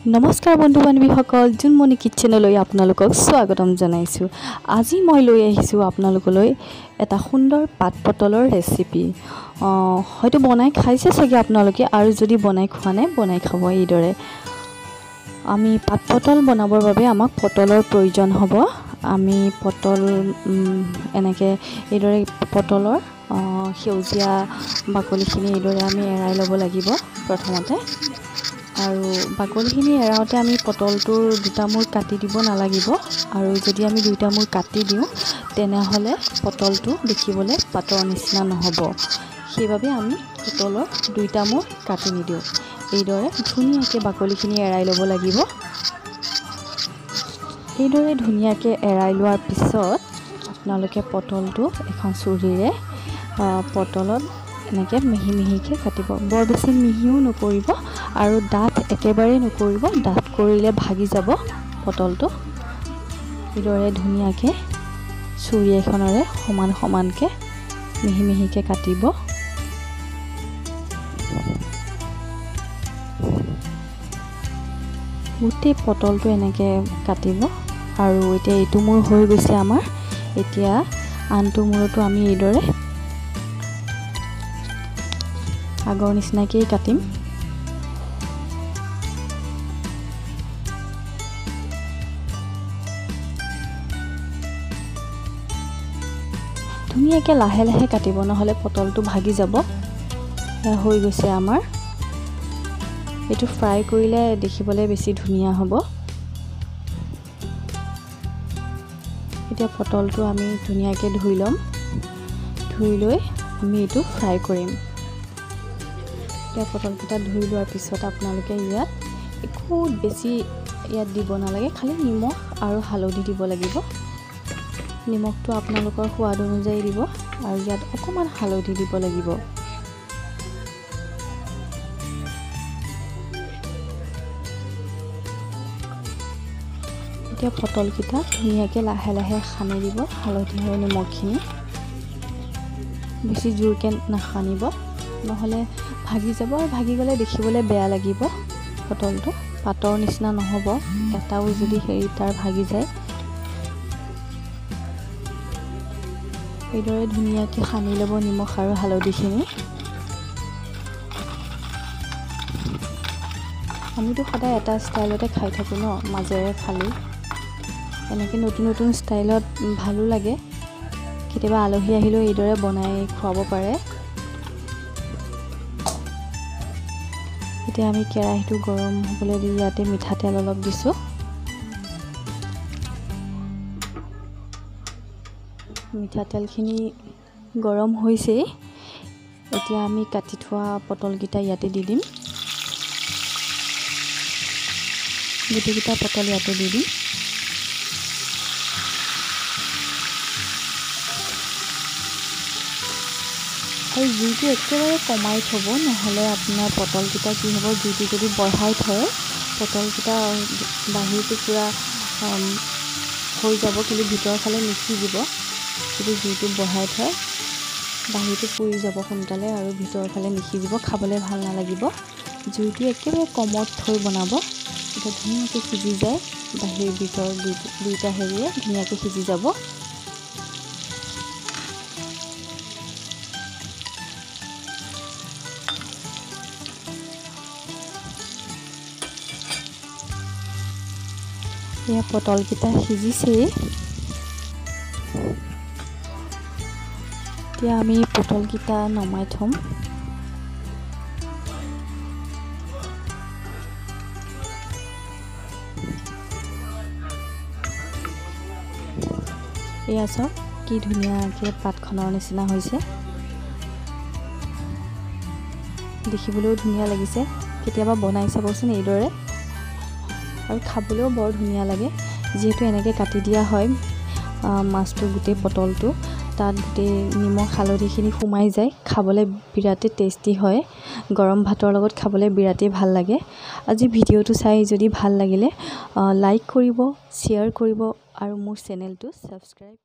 नमस्कार बंधु बान्धवीসকল जुनमणि किचेनলৈ আপোনালোকক স্বাগতম জনাইছো। আজি মই লৈ আহিছো আপোনালোকলৈ এটা সুন্দৰ পাত পটলৰ ৰেচিপি। হয়তো বনাই খাইছে চাগে আপোনালোকে, আৰু যদি বনাই খোৱা নাই বনাই খাব এইদৰে। আমি পাত পটল বনাবৰ বাবে আমাক পটলৰ প্ৰয়োজন হ'ব। আমি পটল এনেকে এইদৰে পটলৰ সেউজীয়া বাকলিখিনি এইদৰে আমি এৰাই ল'ব লাগিব প্ৰথমতে। আৰু বাকলিখিনি এৰাওঁতে আমি পটলটোৰ দুটা মূৰ কাটি দিব নালাগিব, আৰু যদি আমি দুটা মূৰ কাটি দিওঁ তেনেহ'লে পটলটো দেখিবলৈ পাতৰ নিচিনা নহ'ব। সেইবাবে আমি পটলৰ দুটা মূৰ কাটি নিদিওঁ। এইদৰে ধুনীয়াকৈ বাকলিখিনি এৰাই ল'ব লাগিব। এইদৰে ধুনীয়াকৈ এৰাই লোৱাৰ পিছত আপোনালোকে পটলটো এখন চুৰিৰে পটলত এনেকৈ মিহি মিহিকৈ কাটিব। বৰ বেছি মিহিও নকৰিব আৰু ডাঠ একেবাৰে নকৰিব, ডাঠ কৰিলে ভাগি যাব পটলটো। এইদৰে ধুনীয়াকৈ চুৰি এখনেৰে সমান সমানকৈ মিহি মিহিকৈ কাটিব। গোটেই পটলটো এনেকৈ কাটিব। আৰু এতিয়া এইটো মূৰ হৈ গৈছে আমাৰ। এতিয়া আনটো মূৰতো আমি এইদৰে আগৰ নিচিনাকেই কাটিম। ধুনীয়াকৈ লাহে লাহে কাটিব, নহ'লে পটলটো ভাগি যাব। হৈ গৈছে আমাৰ। এইটো ফ্ৰাই কৰিলে দেখিবলৈ বেছি ধুনীয়া হ'ব। এতিয়া পটলটো আমি ধুনীয়াকৈ ধুই ল'ম। ধুই লৈ আমি এইটো ফ্ৰাই কৰিম। এতিয়া পটলকেইটা ধুই লোৱাৰ পিছত আপোনালোকে ইয়াত একো বেছি দিব নালাগে, খালি নিমখ আৰু হালধি দিব লাগিব। নিমখটো আপোনালোকৰ সোৱাদ অনুযায়ী দিব, আৰু ইয়াত অকণমান হালধি দিব লাগিব। এতিয়া পটলকেইটা ধুনীয়াকৈ লাহে লাহে সানি দিব হালধি আৰু নিমখখিনি। বেছি জোৰকৈ নাসানিব, নহ'লে ভাগি যাব, আৰু ভাগি গ'লে দেখিবলৈ বেয়া লাগিব। পটলটো পাতৰ নিচিনা নহ'ব, এটাও যদি তাৰ ভাগি যায়। এইদৰে ধুনীয়াকৈ সানি ল'ব নিমখ আৰু হালধিখিনি। আমিতো সদায় এটা ষ্টাইলতে খাই থাকোঁ ন, মাজেৰে খালি এনেকৈ নতুন নতুন ষ্টাইলত ভালো লাগে। কেতিয়াবা আলহী আহিলেও এইদৰে বনাই খুৱাব পাৰে। এতিয়া আমি কেৰাহীটো গৰম হ'বলৈ দি ইয়াতে মিঠাতেল অলপ দিছোঁ। মিঠাতেলখিনি গৰম হৈছেই। এতিয়া আমি কাটি থোৱা পটলকেইটা ইয়াতে দি দিম। গোটেইকেইটা পটল ইয়াতে দি দিম। আৰু জুইটো একেবাৰে কমাই থ'ব, নহ'লে আপোনাৰ পটলকেইটা কি হ'ব, জুইটো যদি বঢ়াই থয় পটলকেইটা বাহিৰটো পূৰা হৈ যাব, কিন্তু ভিতৰৰ ফালে নিসিজিব। যদি জুইটো বঢ়াই থয় বাহিৰটো পুৰি যাব সোনকালে, আৰু ভিতৰৰ ফালে নিসিজিব, খাবলৈ ভাল নালাগিব। জুইটো একেবাৰে কমত থৈ বনাব, তেতিয়া ধুনীয়াকৈ সিজি যায়। বাহিৰ ভিতৰ দুইটা হেৰিয়ে ধুনীয়াকৈ সিজি যাব। এয়া পটলকেইটা সিজিছেই। এতিয়া আমি পটলকেইটা নমাই থ'ম। এয়া চাওক কি ধুনীয়াকৈ পাতখনৰ নিচিনা হৈছে, দেখিবলৈও ধুনীয়া লাগিছে। কেতিয়াবা বনাই চাবচোন এইদৰে, আৰু খাবলৈও বৰ ধুনীয়া লাগে। যিহেতু এনেকৈ কাটি দিয়া হয় মাছটো, গোটেই পটলটো তাত গোটেই নিমখ হালধিখিনি সোমাই যায়, খাবলৈ বিৰাটেই টেষ্টি হয়। গৰম ভাতৰ লগত খাবলৈ বিৰাটেই ভাল লাগে। আজি ভিডিঅ'টো চাই যদি ভাল লাগিলে লাইক কৰিব, শ্বেয়াৰ কৰিব, আৰু মোৰ চেনেলটো ছাবস্ক্ৰাইব